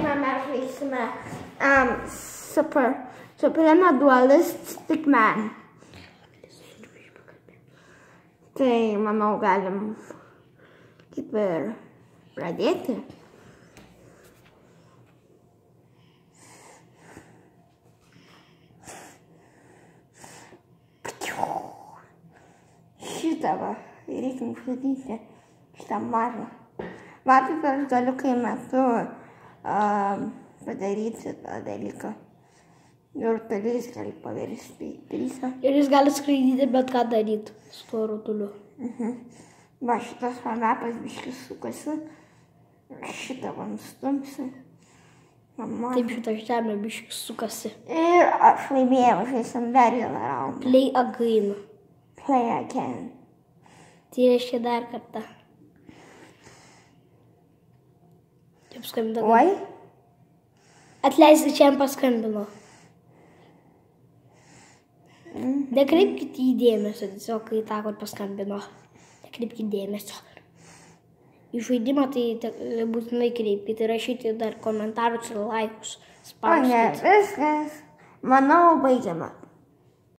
žaidimą mes žaisime Supreme Duelist Stickman. Tai, manau, galim kaip ir pradėti. Šitą va, reikia uždaryti šitą mažą. Matote, aš galiu kai metu padaryti tą dalyką. Ir rutulys gali pavirsti į trysą. Ir jis gali skraidyti bet ką daryti su tuo rutuliu. Va, šitas mapas biškis sukasi. Šitą va nustumsi. Taip, šitą žemę biškis sukasi. Ir aš laimėjau, žaisim dar vieną raundą. Play again. Play again. Tai reiškia dar kartą. Taip skambina. Oi? Atleiskit, čia jam paskambino. Nekreipkite į dėmesio, tiesiog kai tą, kur paskambino. Nekreipkite dėmesio. Į žaidimą tai būtinai kreipkite, rašyti dar komentarus ir laikus. O ne, viskas. Manau, baigiama.